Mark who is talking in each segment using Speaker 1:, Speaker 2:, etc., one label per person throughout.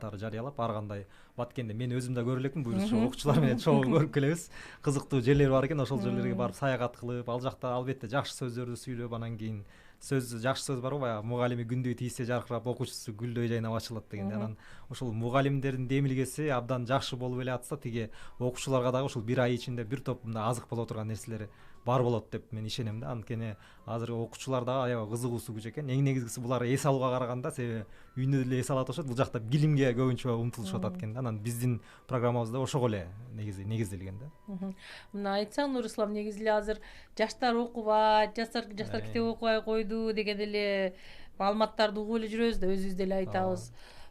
Speaker 1: маалыматтар жарыялап ар кандай баткенде мен өзүм да көрө элекмин, буюрса окуучулар менен чогуу көрүп келебиз. Кызыктуу жерлер бар экен, ошол жерлерге барып саякат кылып, ал жакта албетте жакшы сөздөрдү сүйлөп, анан кийин жакшы сөз барбы, баягы мугалими күндү тийсе жаркырап, окуучусу гүлдөй жайнап ачылат дегенде. Анан ошол мугалимдердин демилгеси абдан жакшы болуп эле атса, тиги окуучуларга дагы ушул бир ай ичинде бир топ мындай азык боло турган нерселер бар болот деп мен ишенем да. Анткени азыр окуучулар дагы аябай кызыгуусу күч экен. Эң негизгиси булар эс алууга караганда, себеби үйүндө деле эс алат ошот, бул жакта билимге көбүнчө умтулушуп атат экен да. Анан биздин программабыз да ошого эле негизделген да.
Speaker 2: Мына айтсаң, Нурислам, негизи эле азыр жаштар окубайт, жаштар китеп окубай койду деген эле маалыматтарды угуп эле жүрөбүз да, өзүбүз деле айтабыз.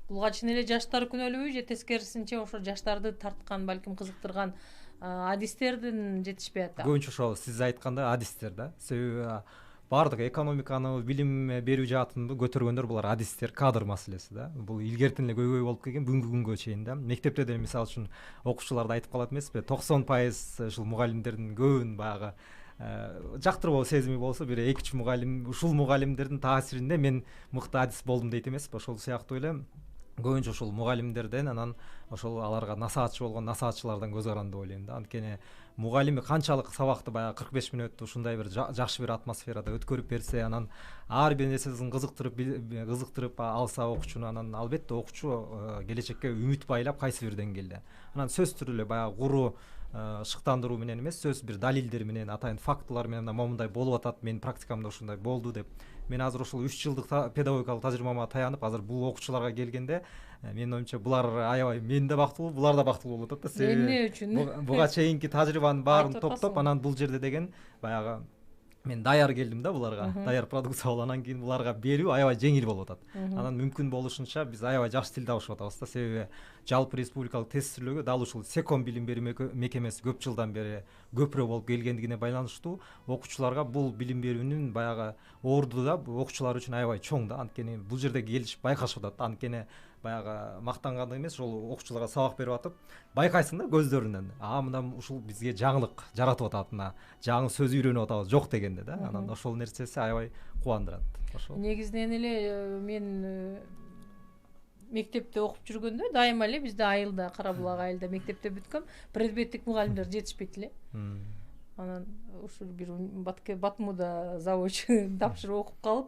Speaker 2: Булга чын эле жаштар күнөөлүүбү же тескерисинче ошо жаштарды тарткан, балким кызыктырган адистердин жетишпей атат?
Speaker 1: Көбүнчө ошол сиз айткандай адистер да. Себеби баардык экономиканы, билим берүү жаатын көтөргөндөр булар адистер, кадр маселеси да. Бул илгертен эле көйгөй болуп келген бүгүнкү күнгө чейин да. Мектепте деле мисалы үчүн окуучуларда айтып калат эмеспи, 90% ушул мугалимдердин көбүн баягы жактырбоо сезими болсо, бир 2-3 мугалим, ушул мугалимдердин таасиринде мен мыкты адис болдум дейт эмеспи. Ошол сыяктуу эле көбүнчө ушул мугалимдерден, анан ошол аларга насаатчы болгон насаатчылардан көз каранды деп ойлойм да. Анткени мугалими канчалык сабакты баягы 45 мүнөттү ушундай бир жакшы бир атмосферада өткөрүп берсе, анан ар бир нерсесин кызыктырып алса окуучуну, анан албетте окуучу келечекке үмүт байлап кайсы бир деңгээлде. Анан сөзсүз түрдө эле баягы куруу шыктандыруу менен эмес, сөз бир далилдер менен, атайын фактылар менен момундай болуп атат, менин практикамда ушундай болду деп. Мен азыр ушул 3 жылдык педагогикалык тажрыйбама таянып, азыр бул окуучуларга келгенде, менин оюмча булар аябай мен да бактылуу, булар да бактылуу болуп атат да. Себеби
Speaker 2: эмне үчүн?
Speaker 1: Буга чейинки тажрыйбанын баарын топтоп, анан бул жерде деген баягы мен даяр келдим да буларга, даяр продукция болуп, анан кийин буларга берүү аябай жеңил болуп атат. Анан мүмкүн болушунча биз аябай жакшы тил табышып атабыз да. Себеби жалпы республикалык тестирлөөгө дал ушул Секом билим берүү мекемеси көп жылдан бери көпүрө болуп келгендигине байланыштуу окуучуларга бул билим берүүнүн баягы орду да окуучулар үчүн аябай чоң да. Анткени бул жерде келишип байкашып атат да. Анткени баягы мактанганда эмес, ошол окуучуларга сабак берип атып, байкайсың да көздөрүнөн. Мына ушул бизге жаңылык жаратып атат, мына жаңы сөз үйрөнүп атабыз жок дегенде да. Анан ошол нерсеси аябай кубандырат. Ошол.
Speaker 2: Негизинен эле мен мектепте окуп жүргөндө дайыма эле бизде айылда, Карабулак айылда мектепте бүткөм, предметтик мугалимдер жетишпейт эле. Анан ушул бир Батмуда заводчу тапшырып окуп калып,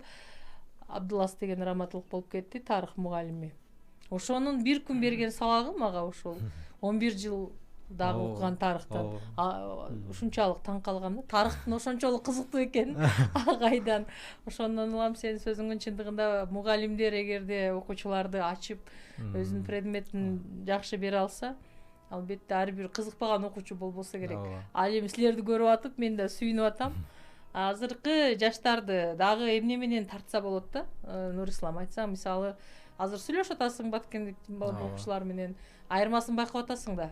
Speaker 2: Абдулас деген раматылык болуп кетти, тарых мугалими. Ошонун бир күн берген сабагы мага ошол 11 жыл дагы окуган тарыхтан ушунчалык таң калгам да. Тарыхтын ошончолук кызыктуу экен кайдан. Ошондон улам сенин сөзүңдүн чындыгында мугалимдер эгерде окуучуларды ачып, өзүнүн предметин жакшы бере алса, албетте ар бир кызыкпаган окуучу болбосо керек. Ал эми силерди көрүп атып, мен да сүйүнүп атам. Азыркы жаштарды дагы эмне менен тартса болот да? Нурислам, айтсаң, мисалы, азыр сүйлөшүп атасың баткендик окуучулар менен, айырмасын байкап атасың да.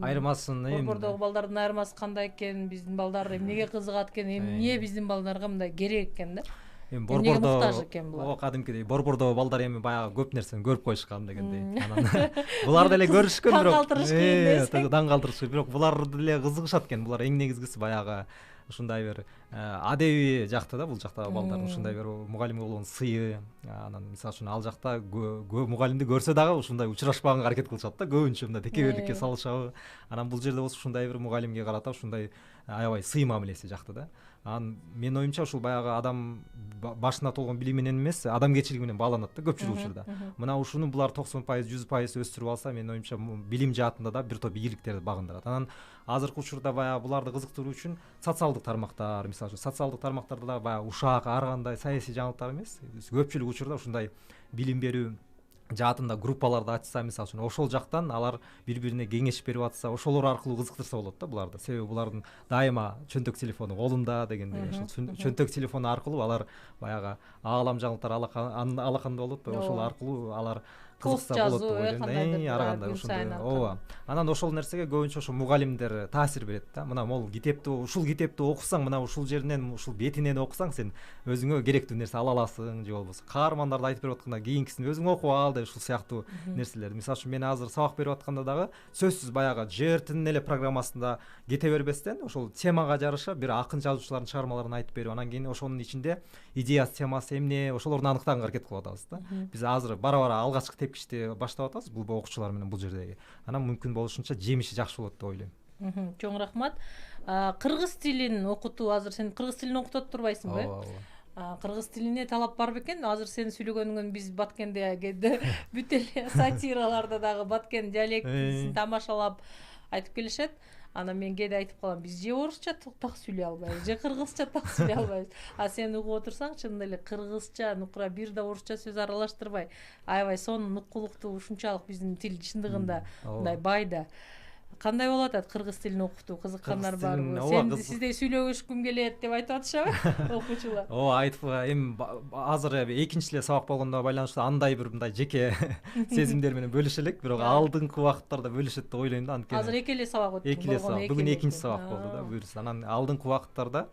Speaker 1: Айырмасын
Speaker 2: Борбордогу балдардын айырмасы кандай экен, биздин балдар эмнеге кызыгат экен, эмне биздин балдарга мындай керек экен да?
Speaker 1: Борбордо кадимкидей борбордогу балдар эми баягы көп нерсени көрүп коюшкан дегендей. Анан булар деле көрүшкөн, бирок таң калтырышкан, бирок булар деле кызыгышат экен. Булар эң негизгиси баягы ушундай бир адеби жакта да, бул жактагы балдардын ушундай бир мугалимге болгон сыйы. Анан мисалы үчүн ал жакта мугалимди көрсө дагы ушундай учурашпаганга аракет кылышат да, көбүнчө мындай текеберликке салышабы. Анан бул жерде болсо ушундай бир мугалимге карата ушундай аябай сый мамилеси жакты да. Анан менин оюмча ушул баягы адам башына толгон билим менен эмес, адамгерчилиги менен бааланат да көпчүлүк учурда. Мына ушуну булар 90%, 100% өстүрүп алса, менин оюмча билим жаатында да бир топ ийгиликтерди багындырат. Анан азыркы учурда баягы буларды кызыктыруу үчүн социалдык тармактар, мисалы үчүн социалдык тармактарда да баягы ушак, ар кандай саясий жаңылыктар эмес, көпчүлүк учурда ушундай билим берүү жаатында группаларды ачса, мисалы үчүн ошол жактан алар бири-бирине кеңеш берип атса, ошолор аркылуу кызыктырса болот да буларды. Себеби булардын дайыма чөнтөк телефону колунда дегендей, ошол чөнтөк телефону аркылуу алар баягы аалам жаңылыктар алаканда болот, ошол аркылуу алар кызыкса болот деп ойлойм. Ар кандай ушундай. Ооба. Анан ошол нерсеге көбүнчө ошо мугалимдер таасир берет да. Мына могул ушул китепти окусаң, мына ушул жеринен, ушул бетинен окусаң, сен өзүңө керектүү нерсе ала аласың, же болбосо каармандарды айтып берип атканда кийинкисин өзүң окуп ал деп ушул сыяктуу нерселер. Мисалы үчүн мен азыр сабак берип атканда дагы сөзсүз баягы жертинин эле программасында кете бербестен ошол темага жараша бир акын жазуучулардын чыгармаларын айтып берип, анан кийин ошонун ичинде идеясы, темасы эмне, ошолорду аныктаганга аракет кылып атабыз да. Биз азыр бара-бара алгачкы тепкичти баштап атабыз бул окуучулар менен бул жердеги. Анан мүмкүн болушунча жемиши жакшы болот деп ойлойм.
Speaker 2: Чоң рахмат. Кыргыз тилин окутуу азыр сен кыргыз тилин окутуп турбайсыңбы?
Speaker 1: Ооба.
Speaker 2: Кыргыз тилине талап бар бекен? Азыр сен сүйлөгөнүңөн биз Баткенде бүт эле сатираларда дагы Баткен диалектисин тамашалап айтып келишет. Анан мен кээде айтып калам, биз же орусча так сүйлөй албайбыз, же кыргызча так сүйлөй албайбыз. Сен угуп отурсаң, чынында эле кыргызча, нукура бир да орусча сөз аралаштырбай, аябай сонун нуккулуктуу, ушунчалык биздин тил чындыгында мындай бай да. Кандай болуп атат кыргыз тилин окутуу? Кызыккандар барбы? Сиздей сүйлөгүшкүм келет деп айтып атышабы окуучулар?
Speaker 1: Ооба, айтып эми азыр экинчи эле сабак болгондо байланыштуу андай бир мындай жеке сезимдер менен бөлүшө элек, бирок алдыңкы убакыттарда бөлүшөт деп ойлойм да. Анткени
Speaker 2: азыр эки эле сабак өттү.
Speaker 1: Эки эле сабак. Бүгүн экинчи сабак болду да, буюрса. Анан алдыңкы убакыттарда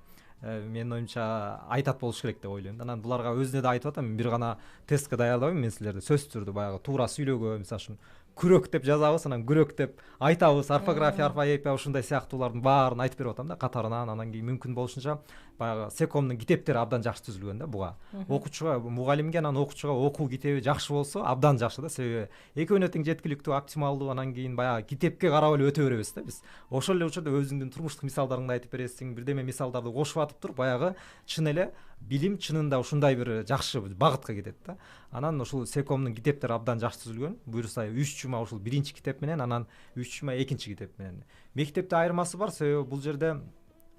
Speaker 1: менин оюмча айтат болуш керек деп ойлойм да. Анан буларга өзүнө да айтып атам, бир гана тестке даярдабайм мен силерди, сөзсүз түрдө баягы туура сүйлөөгө, мисалы үчүн күрөк деп жазабыз, анан күрөк деп айтабыз, орфография, орфоэпия ушундай сыяктуулардын баарын айтып берип атам да катарынан. Анан кийин мүмкүн болушунча баягы секомдун китептери абдан жакшы түзүлгөн да буга. Окуучуга, мугалимге анан окуучуга окуу китеби жакшы болсо абдан жакшы да, себеби экөөнө тең жеткиликтүү, оптималдуу. Анан кийин баягы китепке карап эле өтө беребиз да биз. Ошол эле учурда өзүңдүн турмуштук мисалдарыңды айтып бересиң, бирдеме мисалдарды кошуп атып туруп баягы чын эле билим чынында ушундай бир жакшы багытка кетет да. Анан ушул секомдун китептери абдан жакшы түзүлгөн. Буюрса 3 жума ушул биринчи китеп менен, анан 3 жума экинчи китеп менен. Мектепте айырмасы бар, себеби бул жерде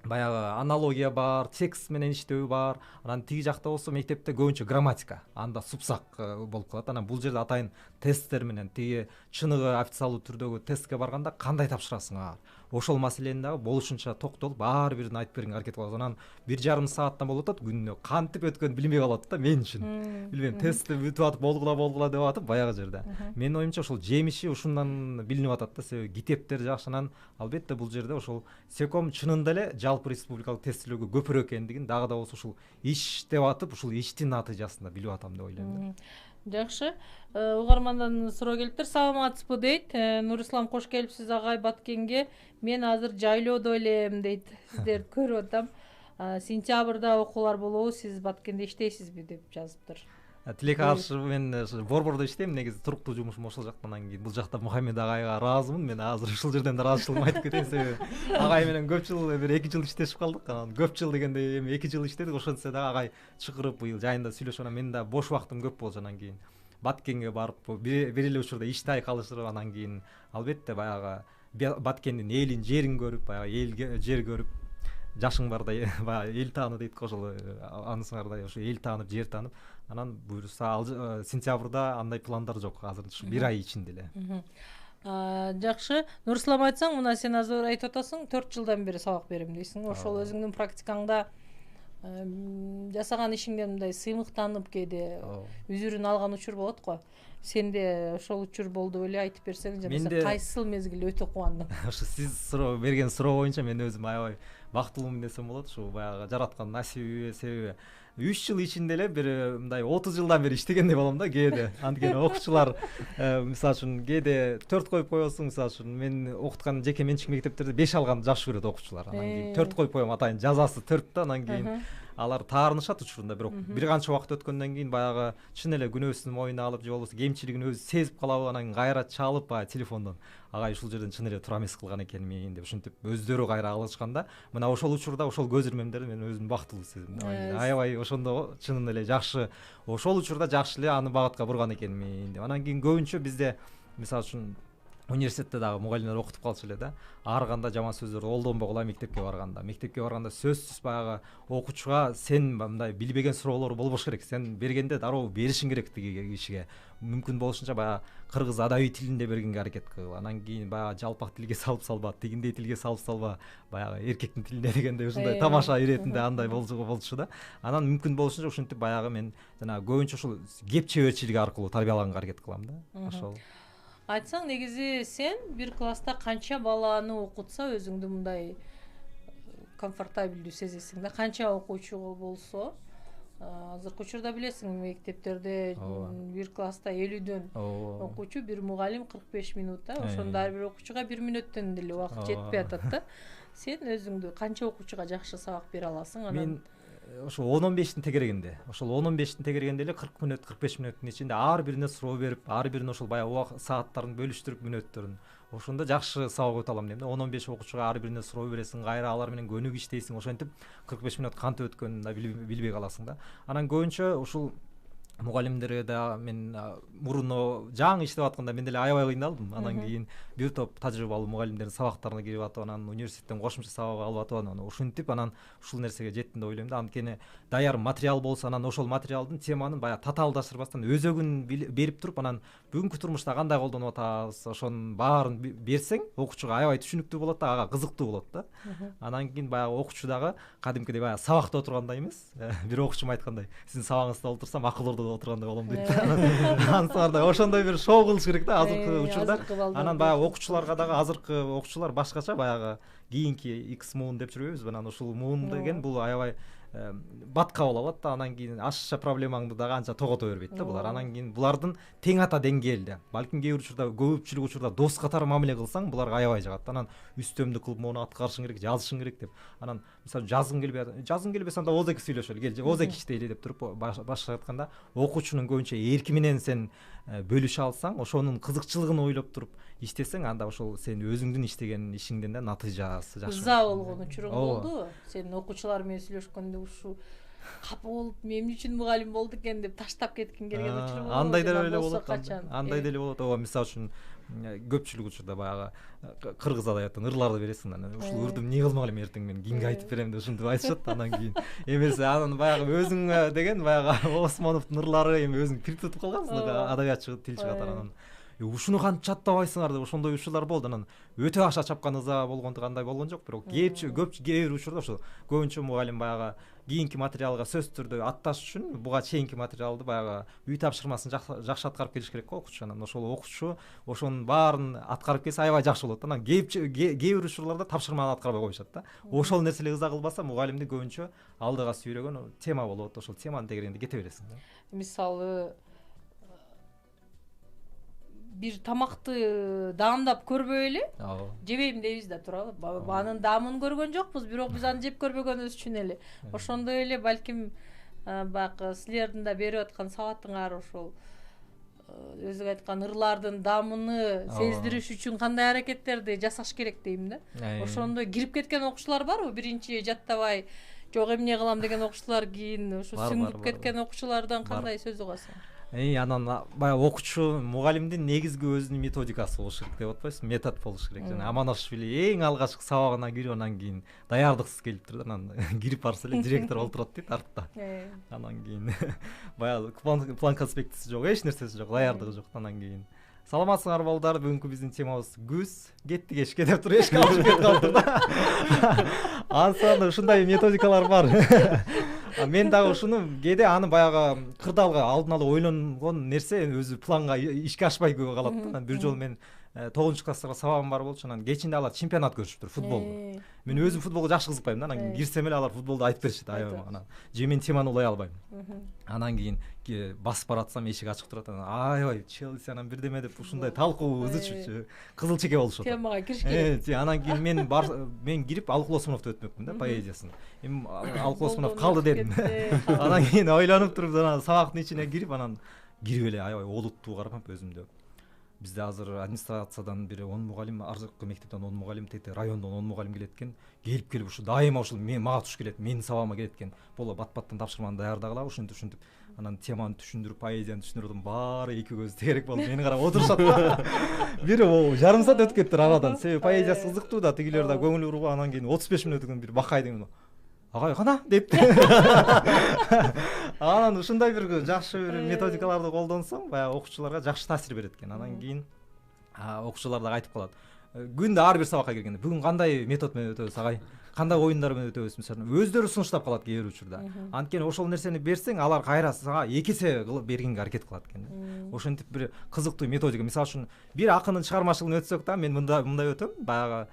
Speaker 1: баягы аналогия бар, текст менен иштөө бар. Анан тиги жакта болсо мектепте көбүнчө грамматика, анда супсак болуп калат. Анан бул жерде атайын тесттер менен, тиги чыныгы официалдуу түрдөгү тестке барганда кандай тапшырасыңар, ошол маселени дагы болушунча токтолуп ар бирин айтып бергенге аракет кылабыз. Анан 1,5 сааттан болуп атат күнүнө. Кантип өткөнүн билбей калат да мен үчүн. Билбейм, тестти бүтүп атып болгула деп атып баягы жерде. Менин оюмча ошол жемиши ушундан билинип атат да, себеби китептер жакшы. Анан албетте бул жерде ошол секом чынында эле жалпы республикалык тестилөөгө көпүрөөк экендигин дагы да болсо ушул иш деп атып, ушул иштин натыйжасында билип атам деп ойлойм да.
Speaker 2: Жакшы. Угармандан суроо келиптир. Саламатсызбы дейт. Нурислам, кош келипсиз агай Баткенге. Мен азыр жайлоодо элем дейт. Сиздерди көрүп атам. Сентябрда окуулар болобу, сиз Баткенде иштейсизби деп жазыптыр.
Speaker 1: Тилек каршы мен борбордо иштейм, негизи туруктуу жумушум ошол жакта. Анан кийин бул жакта Мухаммед агайга ыраазымын. Мен азыр ушул жерден да ыраазычылыгымды айтып кетейин, себеби агай менен көп жыл, бир 2 жыл иштешип калдык. Анан көп жыл дегенде эми 2 жыл иштедик, ошентсе дагы агай чакырып быйыл жайында сүйлөшүп, анан менин да бош убактым көп болчу. Анан кийин Баткенге барып бир эле учурда ишти айкалышырып, анан кийин албетте баягы Баткендин элин, жерин көрүп, баягы жер көрүп, жашың бардай баягы эл тааны дейт го, ошол анысыңардай ошо эл таанып, жер таанып. Анан буюрса сентябрда андай пландар жок, азыр ушу 1 ай ичинде эле.
Speaker 2: Жакшы. Нурислам, айтсаң, мына сен азыр айтып атасың, 4 жылдан бери сабак берем дейсиң. Ошол өзүңдүн практикаңда жасаган ишиңден мындай сыймыктанып кээде үзүрүн алган учур болот го. Сенде ошол учур болду беле, айтып берсең, жана кайсыл мезгилде өтө кубандың?
Speaker 1: Ошо сиз берген суроо боюнча мен өзүм аябай бактылуумун десем болот. Ушу баягы жараткан насибиме, себеби 3 жыл ичинде эле бир мындай 30 жылдан бери иштегендей болом да кээде. Анткени окуучулар мисалы үчүн кээде 4 коюп коесуң, мисалы үчүн мен окуткан жеке менчик мектептерде 5 алганды жакшы көрөт окуучулар. Анан кийин 4 коюп коем, атайын жазасы 4 да. Анан кийин алар таарынышат учурунда, бирок бир канча убакыт өткөндөн кийин баягы чын эле күнөөсүн мойнуна алып, же болбосо кемчилигин өзү сезип калабы, анан кайра чалып баягы телефондон агай ушул жерден чын эле туура эмес кылган экенмин деп ушинтип өздөрү кайра алышканда, мына ошол учурда ошол көз ирмемдерди мен өзүм бактылуу сездим. Аябай ошондо чынын эле жакшы, ошол учурда жакшы эле аны багытка бурган экенмин деп. Анан кийин көбүнчө бизде мисалы үчүн университетте дагы мугалимдер окутуп калчу эле да. Ар кандай жаман сөздөрдү колдонбогула мектепке барганда. Мектепке барганда сөзсүз баягы окуучуга сен мындай билбеген суроолор болбош керек. Сен бергенде дароо беришиң керек тиги кишиге. Мүмкүн болушунча баягы кыргыз адабий тилинде бергенге аракет кыл. Анан кийин баягы жалпак тилге салып салба, тигиндей тилге салып салба, баягы эркектин тилинде дегенде ушундай тамаша иретинде андай болчу да. Анан мүмкүн болушунча ушинтип баягы мен жана көбүнчө ушул кеп чеберчилиги аркылуу тарбиялаганга аракет кылам да. Ошол.
Speaker 2: Айтсаң, негизи сен бир класста канча баланы окутса өзүңдү мындай комфортабелдүү сезесиң да? Канча окуучу болсо, азыркы учурда билесиң, мектептерде бир класста 50дөн окуучу, бир мугалим 45 минут да. Ошондо ар бир окуучуга 1 мүнөттөн деле убакыт жетпей атат да. Сен өзүңдү канча окуучуга жакшы сабак бере аласың?
Speaker 1: Мен ошо 10-15 тегерегенде ошол 10-15 тегерегенде эле 40 мүнөт 45 мүнөттүн ичинде ар бирине суроо берип ар бирине ошол баягы сааттарын бөлүштүрүп мүнөттөрүн ошондо жакшы сабак өтө алам дейм да. 10-15 окуучуга ар бирине суроо бересиң, кайра алар менен көнүк иштейсиң, ошентип 45 мүнөт кантип өткөнүн да билбей каласың да. Анан көбүнчө ушул мугалимдерге да мен мурун жаңы иштеп атканда мен деле аябай кыйналдым. Анан кийин бир топ тажрыйбалуу мугалимдердин сабактарына кирип атып, анан университеттен кошумча сабак алып атып, анан ушинтип анан ушул нерсеге жеттим деп ойлойм да. Анткени даяр материал болсо, анан ошол материалдын теманын баягы татаалдаштырбастан өзөгүн берип туруп, анан бүгүнкү турмушта кандай колдонуп атабыз, ошонун баарын берсең, окуучуга аябай түшүнүктүү болот да, ага кызыктуу болот да. Анан кийин баягы окуучу дагы кадимкидей баягы сабакта отургандай эмес, бир окуучум айткандай, сиздин сабагыңызда отурсам акыл ордодо отургандай болом дейт. Ансыгандай ошондой бир шоу кылыш керек да азыркы учурда. Анан баягы окуучуларга дагы азыркы окуучулар башкача, баягы кийинки X муун деп жүрбөйбүзбү? Анан ушул муун деген бул аябай батка болуп алат да. Анан кийин ашыкча проблемаңды дагы анча тогото бербейт да булар. Анан кийин булардын тең ата деңгээлде, балким кээ бир учурда, көпчүлүк учурда дос катары мамиле кылсаң, буларга аябай жагат. Анан үстөмдү кылып мону аткарышың керек, жазышың керек деп. Анан мисалы жазгың келбесе анда ооз эки сүйлөшөлү, кел ооз эки иштейли деп туруп башка айтканда, окуучунун көбүнчө эрки менен сен бөлүшө алсаң, ошонун кызыкчылыгын ойлоп туруп иштесең, анда ошол сен өзүңдүн иштеген ишиңден да натыйжасы жакшы.
Speaker 2: Ыза болгон учуруң болду? Сен окуучулар менен сүйлөшкөндө ушу капа болуп, эмне үчүн мугалим болду экен деп таштап кеткин келген учур болду?
Speaker 1: Андай деле болот. Андай деле болот. Ооба, мисалы үчүн көпчүлүк учурда баягы кыргыз адабиятынан ырларды бересиң, анан ушул ырды эмне кылмак элем эртең мен кимге айтып берем деп ушинтип айтышат. Анан кийин эмесе анан баягы өзүң деген баягы Осмоновдун ырлары эми өзүң кирип калгансың адабиятчы тилчи катары. Анан ушуну кантип жаттабайсыңар деп ошондой учурлар болду. Анан өтө акча чапкан ыза болгондо кандай болгон жок, бирок көп кээ бир учурда ошо көбүнчө мугалим баягы кийинки материалга сөзсүз түрдө атташ үчүн буга чейинки материалды баягы үй тапшырмасын жакшы аткарып келиш керек го окуучу. Анан ошол окуучу ошонун баарын аткарып келсе аябай жакшы болот. Анан кээ бир учурларда тапшырманы аткарбай коюшат да. Ошол нерселерге ыза кылбаса, мугалимди көбүнчө алдыга сүйрөгөн тема болот. Ошол теманын тегерегинде кете бересиң да.
Speaker 2: Мисалы бир тамакты даамдап көрбөй эле жебейм дейбиз да, туурабы? Анын даамын көргөн жокпуз, бирок биз аны жеп көрбөгөнүбүз үчүн эле. Ошондой эле балким баягы силердин да берип аткан сабатыңар ошол өзүң айткан ырлардын даамын сездириш үчүн кандай аракеттерди жасаш керек дейм да. Ошондой кирип кеткен окуучулар барбы? Биринчи жаттабай жок эмне кылам деген окуучулар кийин ушу сүңгүп кеткен окуучулардан кандай сөз угасың?
Speaker 1: Анан баягы окуучу мугалимдин негизги өзүнүн методикасы болуш керек деп атпайсызбы? Метод болуш керек. Жана Аманашвили эң алгачкы сабагына кирип, анан кийин даярдыксыз келиптир да. Анан кирип барса эле директор олтурат дейт артта. Анан кийин баягы план конспектиси жок, эч нерсеси жок, даярдыгы жок. Анан кийин саламатсыңар балдар, бүгүнкү биздин темабыз күз, кеттик эшикке деп туруп эшикке алып кетип калыптыр да. Ансында ушундай методикалар бар. Мен дагы ушуну кээде аны баягы кырдаалга алдын ала ойлонгон нерсе өзү планга ишке ашпай калат да. Бир жолу мен 9-класстарга сабагым бар болчу, анан кечинде алар чемпионат көрүшүптүр футболду. Мен өзүм футболго жакшы кызыкпайм да. Анан кирсем эле алар футболду айтып беришет аябай. Анан же мен теманы улай албайм. Анан кийин басып баратсам эшик ачык турат. Анан аябай Челси анан бирдеме деп ушундай талкуу ызычу кызыл чеке болушат.
Speaker 2: Темага кириш керек.
Speaker 1: Анан кийин мен кирип Алык Осмоновду өтмөкмүн да, поэзиясын. Эми Алык Осмонов калды дедим. Анан кийин ойлонуп туруп анан сабактын ичине кирип, анан кирип эле аябай олуттуу карап өзүмдү. Бизде азыр администрациядан бир 10 мугалим, аркы мектептен 10 мугалим, тете райондон 10 мугалим келет экен. Келип ушу дайыма ушул мага туш келет, менин сабагыма келет экен. Боло бат-баттан тапшырманы даярдагыла, ушинтип анан теманы түшүндүрүп, поэзияны түшүндүрдүм. Баары эки көзү тегерек болуп мени карап отурушат да. Бири жарым саат өтүп кетти арадан. Себеби поэзиясы кызыктуу да, тигилер да көңүл буруп, анан кийин 35 мүнөттөн кийин бир бакай деген агай кана деп. Анан ушундай бир жакшы бир методикаларды колдонсоң, баягы окуучуларга жакшы таасир берет экен. Анан кийин окуучулар дагы айтып калат. Күндө ар бир сабакка киргенде бүгүн кандай метод менен өтөбүз агай? Кандай оюндар менен өтөбүз? Мисалы өздөрү сунуштап калат кээ бир учурда. Анткени ошол нерсени берсең, алар кайра сага эки эсе кылып бергенге аракет кылат экен. Ошентип бир кызыктуу методика. Мисалы үчүн бир акындын чыгармачылыгын өтсөк да, мен мындай өтөм. Баягы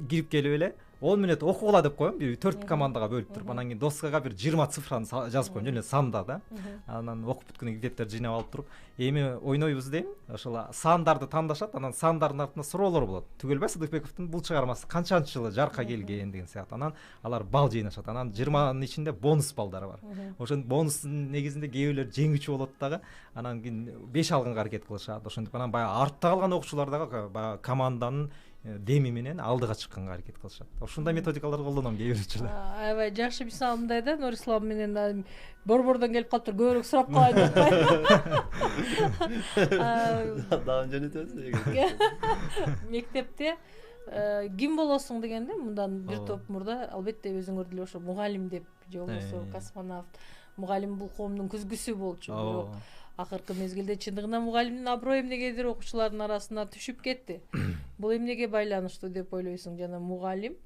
Speaker 1: кирип келип эле 10 мүнөт окугула деп коем, бир 4 командага бөлүп туруп, анан кийин доскага бир 20 цифраны жазып коем, эле санда да. Анан окуп бүткөндөн кийин китептерди жыйнап алып туруп, эми ойнойбуз дейм, ошол сандарды тандашат, анан сандардын артында суроолор болот. Түгөлбай Сыдыкбековдун бул чыгармасы канчанчы жылы жарыкка келген деген сыяктуу. Анан алар балл жыйнашат. Анан 20нын ичинде бонус балдары бар. Ошон бонустун негизинде кээ бирлер жеңүүчү болот дагы, анан кийин 5 алганга аракет кылышат. Ошентип анан баягы артта калган окуучулар дагы баягы команданын деми менен алдыга чыкканга аракет кылышат. Ушундай методикаларды колдоном кээ бир учурда.
Speaker 2: Аябай жакшы мисал мындай да, Нурислам менен борбордон келип калыптыр, көбүрөөк сурап калайын деп атпайбы.
Speaker 3: Дагы жөнөтөбүз.
Speaker 2: Мектепте ким болосуң дегенде, мындан бир топ мурда албетте өзүңөр деле ошо мугалим деп же болбосо космонавт. Мугалим бул коомдун күзгүсү болчу. Бирок акыркы мезгилде чындыгында мугалимдин аброю эмнегедир окуучулардын арасына түшүп кетти. Бул эмнеге байланыштуу деп ойлойсуң? Жана мугалим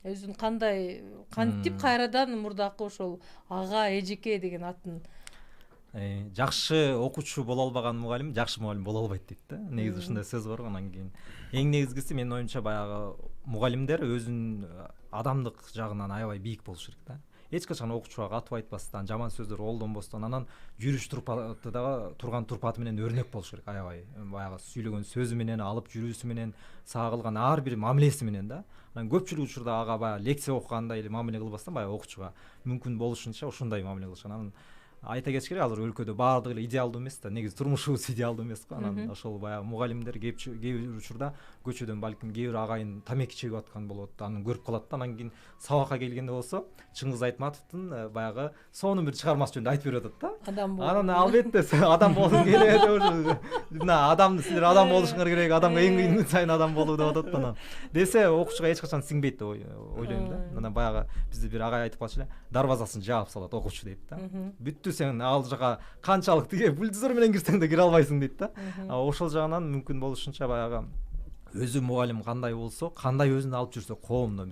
Speaker 2: өзүн кандай кантип кайрадан мурдакы ошол ага, эжеке деген атын
Speaker 1: жакшы окуучу боло албаган мугалим жакшы мугалим боло албайт дейт да. Негизи ушундай сөз бар. Анан кийин эң негизгиси менин оюмча баягы мугалимдер өзүнүн адамдык жагынан аябай бийик болуш керек да. Эч качан окуучуга катып айтпастан, жаман сөздөр колдонбостон, анан жүрүш турпаты дагы турган турпаты менен өрнөк болуш керек. Аябай баягы сүйлөгөн сөзү менен, алып жүрүүсү менен, сага кылган ар бир мамилеси менен да. Анан көпчүлүк учурда ага баягы лекция окугандай эле мамиле кылбастан, баягы окуучуга мүмкүн болушунча ошондой мамиле кылышат. Анан айта кетиш керек, азыр өлкөдө баардыгы эле идеалдуу эмес да. Негизи турмушубуз идеалдуу эмес го. Анан ошол баягы мугалимдер кээ бир учурда көчөдөн балким кээ бир агайын тамеки чегип аткан болот, анан көрүп калат да. Анан кийин сабакка келгенде болсо Чыңгыз Айтматовдун баягы сонун бир чыгармасы жөнүндө айтып берип атат да. Анан албетте адам болгуң келет, мына адамды силер адам болушуңар керек, адамга эң кыйын сайын адам болуу деп атат да. Анан десе окуучуга эч качан сиңбейт деп ойлойм да. Анан баягы бизде бир агай айтып калчу эле, дарбазасын жаап салат окуучу дейт да. Бүттү, сен ал жака канчалык тиге бульдозер менен кирсең да кире албайсың дейт да. Ошол жагынан мүмкүн болушунча баягы өзү мугалим кандай болсо, кандай өзүн алып жүрсө коомдо